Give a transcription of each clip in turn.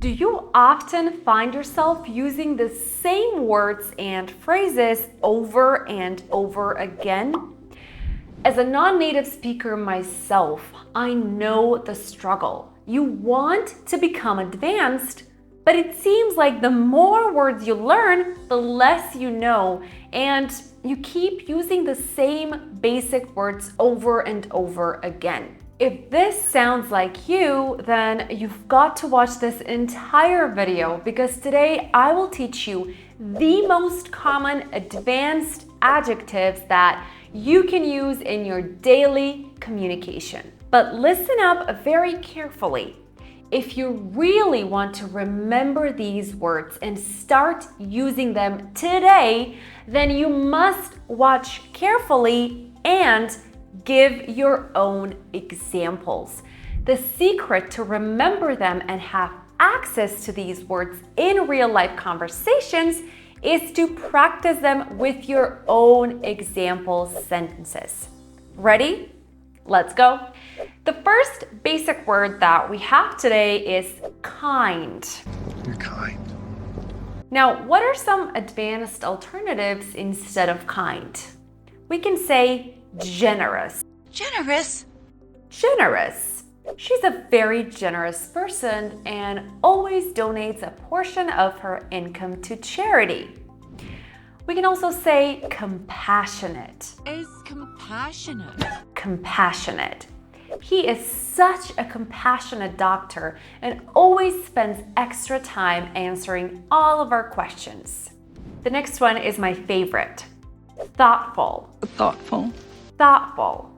Do you often find yourself using the same words and phrases over and over again? As a non-native speaker myself, I know the struggle. You want to become advanced, but it seems like the more words you learn, the less you know, and you keep using the same basic words over and over again. If this sounds like you, then you've got to watch this entire video because today I will teach you the most common advanced adjectives that you can use in your daily communication. But listen up very carefully. If you really want to remember these words and start using them today, then you must watch carefully and give your own examples. The secret to remember them and have access to these words in real-life conversations is to practice them with your own example sentences. Ready? Let's go. The first basic word that we have today is kind. You're kind. Now, what are some advanced alternatives instead of kind? We can say generous. Generous? Generous. She's a very generous person and always donates a portion of her income to charity. We can also say compassionate. Is compassionate. Compassionate. He is such a compassionate doctor and always spends extra time answering all of our questions. The next one is my favorite. Thoughtful. Thoughtful. Thoughtful.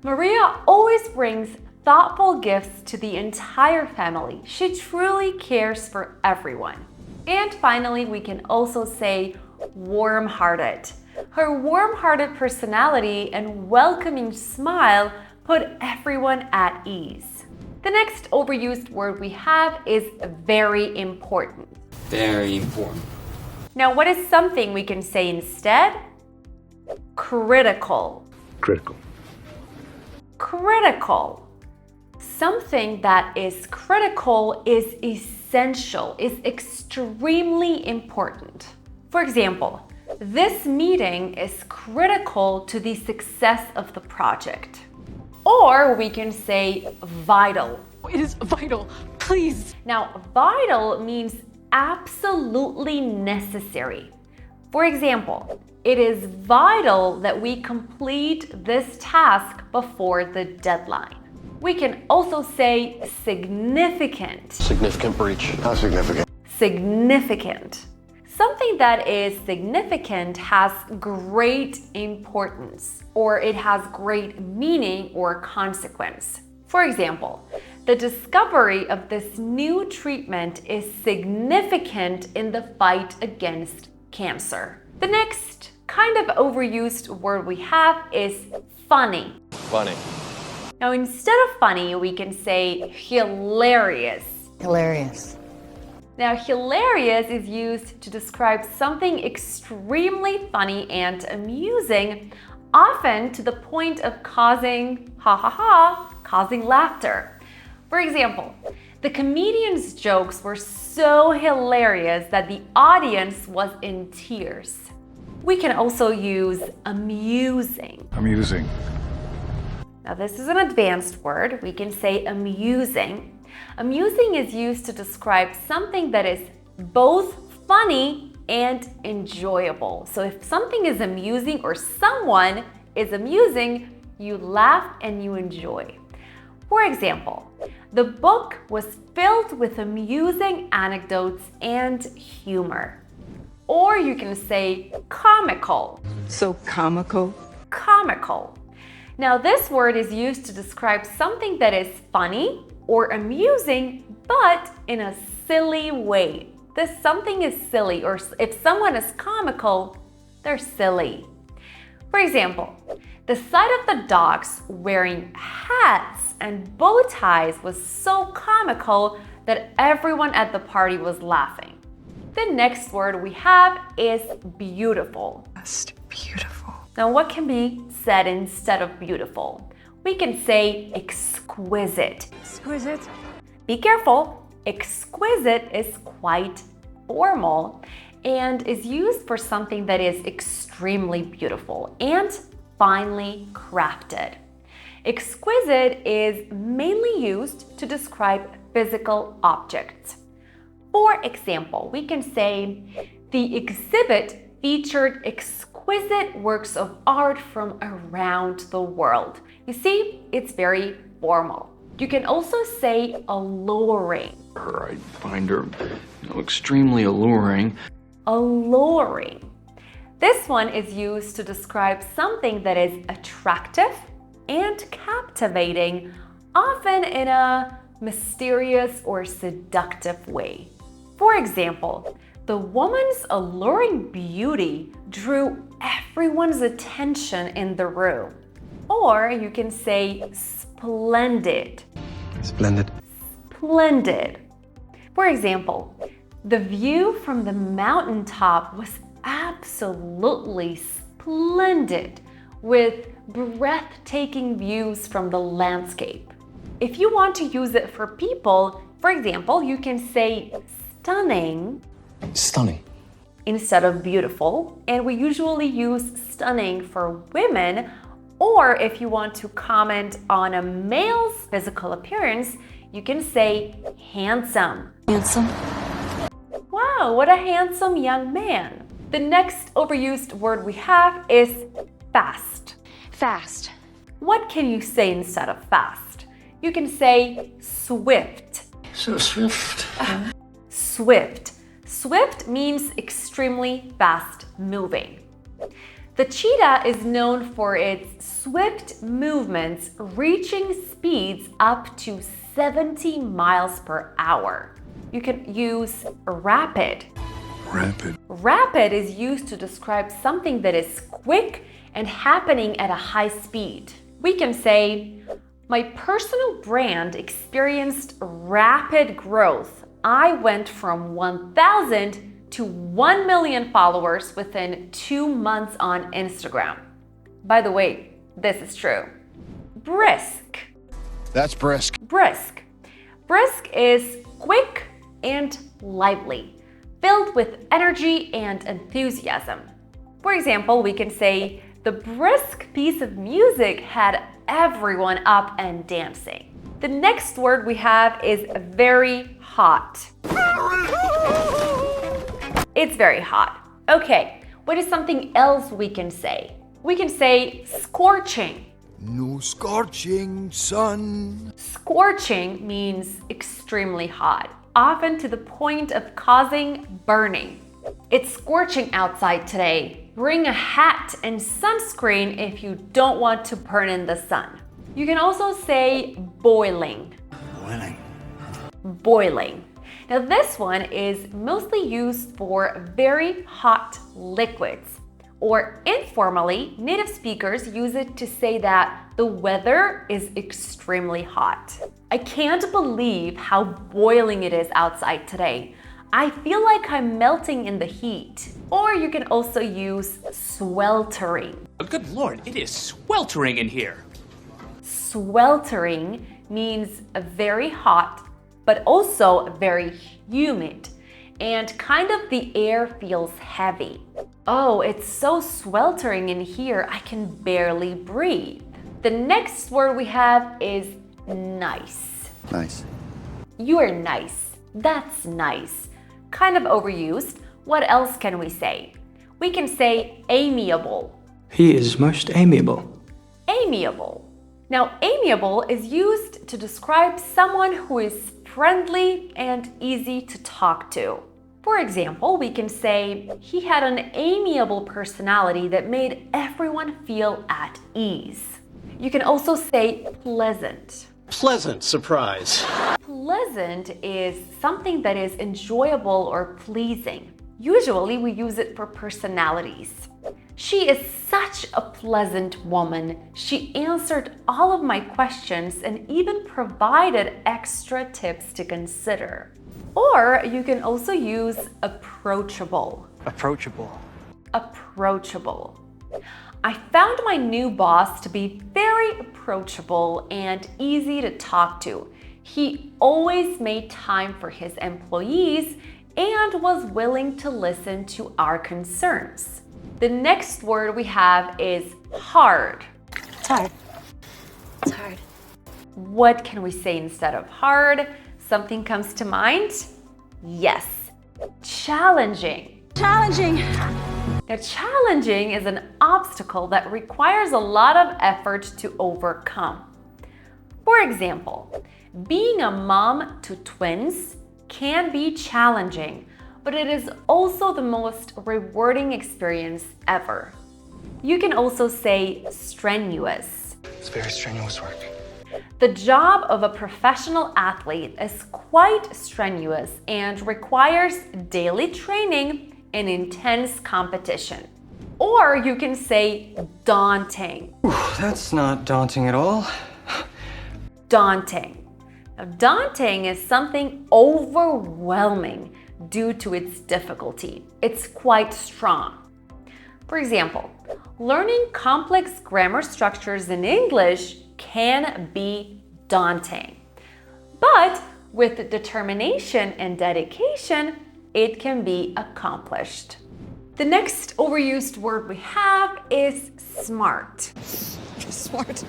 Maria always brings thoughtful gifts to the entire family. She truly cares for everyone. And finally, we can also say warm-hearted. Her warm-hearted personality and welcoming smile put everyone at ease. The next overused word we have is very important. Very important. Now, what is something we can say instead? Critical. Critical. Critical. Something that is critical is essential, is extremely important. For example, this meeting is critical to the success of the project. Or we can say vital. It is vital. Please. Now, vital means absolutely necessary. For example, it is vital that we complete this task before the deadline. We can also say significant. Significant breach. How significant? Significant. Something that is significant has great importance, or it has great meaning or consequence. For example, the discovery of this new treatment is significant in the fight against cancer. The next kind of overused word we have is funny. Funny. Now, instead of funny, we can say hilarious. Hilarious. Now, hilarious is used to describe something extremely funny and amusing, often to the point of causing causing laughter. For example, the comedian's jokes were so hilarious that the audience was in tears. We can also use amusing. Amusing. Now, this is an advanced word. We can say amusing. Amusing is used to describe something that is both funny and enjoyable. So if something is amusing or someone is amusing, you laugh and you enjoy. For example, the book was filled with amusing anecdotes and humor. Or you can say comical. So comical. Comical. Now, this word is used to describe something that is funny or amusing, but in a silly way. This something is silly, or if someone is comical, they're silly. For example, the sight of the dogs wearing hats and bow ties was so comical that everyone at the party was laughing. The next word we have is beautiful. Just beautiful. Now, what can be said instead of beautiful? We can say exquisite. Exquisite. Be careful. Exquisite is quite formal and is used for something that is extremely beautiful and finely crafted. Exquisite is mainly used to describe physical objects. For example, we can say, the exhibit featured exquisite works of art from around the world. You see, it's very formal. You can also say alluring. I find her, extremely alluring. Alluring. This one is used to describe something that is attractive and captivating, often in a mysterious or seductive way. For example, the woman's alluring beauty drew everyone's attention in the room. Or you can say splendid. Splendid. Splendid. For example, the view from the mountaintop was absolutely splendid, with breathtaking views from the landscape. If you want to use it for people, for example, you can say stunning. Stunning. Instead of beautiful, and we usually use stunning for women, or if you want to comment on a male's physical appearance, you can say handsome. Handsome. Wow, what a handsome young man. The next overused word we have is fast. Fast. What can you say instead of fast? You can say swift. So swift. Swift. Swift means extremely fast moving. The cheetah is known for its swift movements, reaching speeds up to 70 miles per hour. You can use rapid. Rapid. Rapid is used to describe something that is quick and happening at a high speed. We can say, my personal brand experienced rapid growth. I went from 1,000 to 1 million followers within 2 months on Instagram. By the way, this is true. Brisk. That's brisk. Brisk. Brisk is quick and lively, filled with energy and enthusiasm. For example, we can say, the brisk piece of music had everyone up and dancing. The next word we have is very hot. It's very hot. Okay, what is something else we can say? We can say scorching. No scorching sun. Scorching means extremely hot, often to the point of causing burning. It's scorching outside today. Bring a hat and sunscreen if you don't want to burn in the sun. You can also say boiling. Boiling. Boiling. Now this one is mostly used for very hot liquids, or informally, native speakers use it to say that the weather is extremely hot. I can't believe how boiling it is outside today. I feel like I'm melting in the heat. Or you can also use sweltering. Good Lord, it is sweltering in here. Sweltering means very hot, but also very humid, and kind of the air feels heavy. Oh, it's so sweltering in here, I can barely breathe. The next word we have is nice. Nice. You are nice. That's nice. Kind of overused. What else can we say? We can say amiable. He is most amiable. Amiable. Now, amiable is used to describe someone who is friendly and easy to talk to. For example, we can say, he had an amiable personality that made everyone feel at ease. You can also say pleasant. Pleasant surprise. Pleasant is something that is enjoyable or pleasing. Usually we use it for personalities. She is such a pleasant woman. She answered all of my questions and even provided extra tips to consider. Or you can also use approachable. Approachable. Approachable. I found my new boss to be very approachable and easy to talk to. He always made time for his employees and was willing to listen to our concerns. The next word we have is hard. It's hard. It's hard. What can we say instead of hard? Something comes to mind? Yes, challenging. Challenging. Now, challenging is an obstacle that requires a lot of effort to overcome. For example, being a mom to twins can be challenging, but it is also the most rewarding experience ever. You can also say strenuous. It's very strenuous work. The job of a professional athlete is quite strenuous and requires daily training and intense competition. Or you can say daunting. That's not daunting at all. Daunting. Now, daunting is something overwhelming due to its difficulty. It's quite strong. For example, learning complex grammar structures in English can be daunting. But with determination and dedication, it can be accomplished. The next overused word we have is smart. Smart.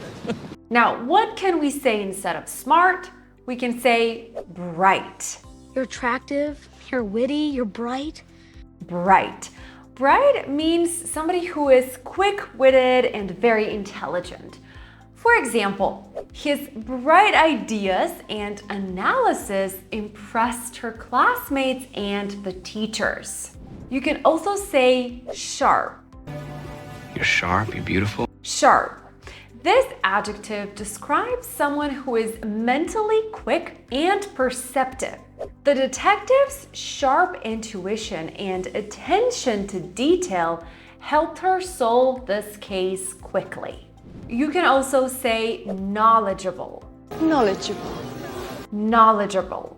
Now, what can we say instead of smart? We can say bright. You're attractive, you're witty, you're bright. Bright. Bright means somebody who is quick-witted and very intelligent. For example, his bright ideas and analysis impressed her classmates and the teachers. You can also say sharp. You're sharp, you're beautiful. Sharp. This adjective describes someone who is mentally quick and perceptive. The detective's sharp intuition and attention to detail helped her solve this case quickly. You can also say knowledgeable. Knowledgeable. Knowledgeable.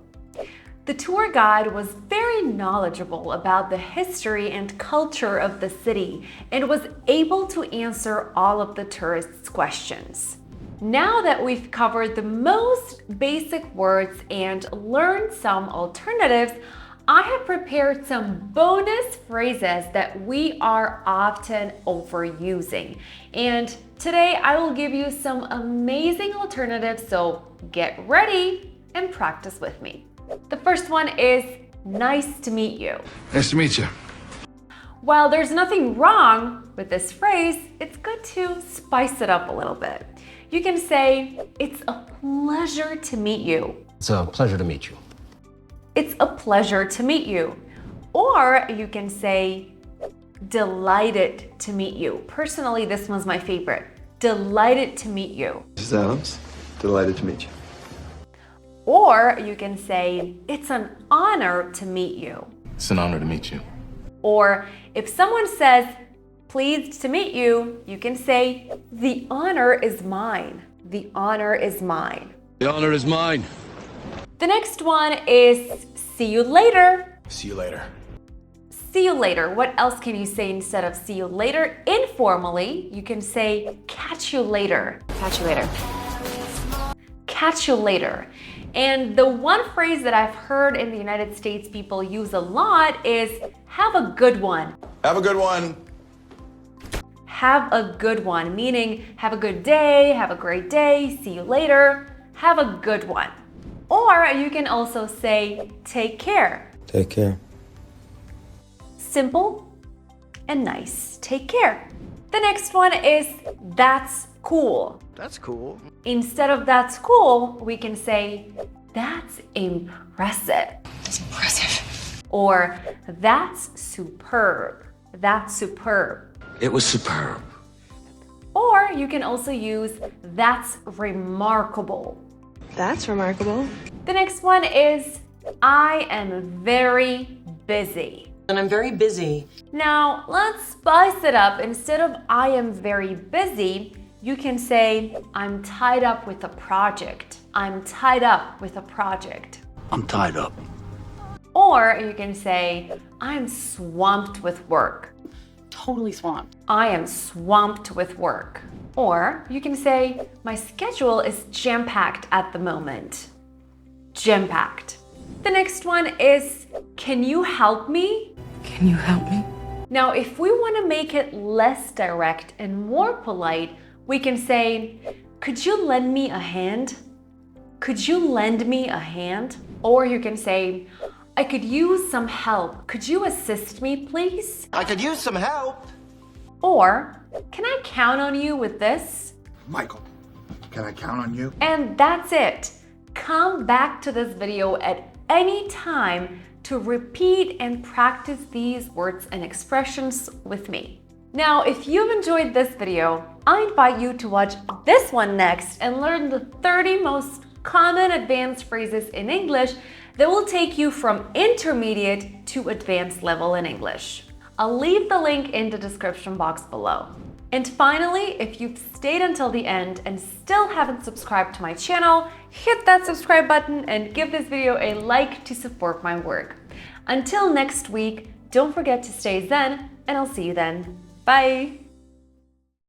The tour guide was very knowledgeable about the history and culture of the city and was able to answer all of the tourists' questions. Now that we've covered the most basic words and learned some alternatives, I have prepared some bonus phrases that we are often overusing. And today I will give you some amazing alternatives, so get ready and practice with me. The first one is nice to meet you. Nice to meet you. While there's nothing wrong with this phrase, it's good to spice it up a little bit. You can say, it's a pleasure to meet you. It's a pleasure to meet you. It's a pleasure to meet you. Or you can say, delighted to meet you. Personally, this one's my favorite. Delighted to meet you. Mrs. Adams, delighted to meet you. Or you can say, it's an honor to meet you. It's an honor to meet you. Or if someone says, pleased to meet you, you can say, the honor is mine. The honor is mine. The honor is mine. The next one is see you later. See you later. See you later. What else can you say instead of see you later? Informally, you can say catch you later. Catch you later. Catch you later. And the one phrase that I've heard in the United States people use a lot is have a good one. Have a good one. Have a good one, meaning have a good day, have a great day, see you later, have a good one. Or you can also say take care. Take care. Simple and nice. Take care. The next one is that's cool. That's cool. Instead of that's cool, we can say that's impressive. That's impressive. Or that's superb. That's superb. It was superb. Or you can also use that's remarkable. That's remarkable. The next one is I am very busy. And I'm very busy. Now, let's spice it up. Instead of I am very busy, you can say I'm tied up with a project. I'm tied up with a project. I'm tied up. Or you can say I'm swamped with work. Totally swamped. I am swamped with work. Or you can say my schedule is jam-packed at the moment. jam-packed. The next one is, can you help me? Can you help me? Now, if we want to make it less direct and more polite, we can say, could you lend me a hand? Could you lend me a hand? Or you can say, I could use some help. Could you assist me, please? I could use some help. Or, can I count on you with this? Michael, can I count on you? And that's it. Come back to this video at any time to repeat and practice these words and expressions with me. Now, if you've enjoyed this video, I invite you to watch this one next and learn the 30 most common advanced phrases in English that will take you from intermediate to advanced level in English. I'll leave the link in the description box below. And finally, if you've stayed until the end and still haven't subscribed to my channel, hit that subscribe button and give this video a like to support my work. Until next week, don't forget to stay Zen, and I'll see you then. Bye!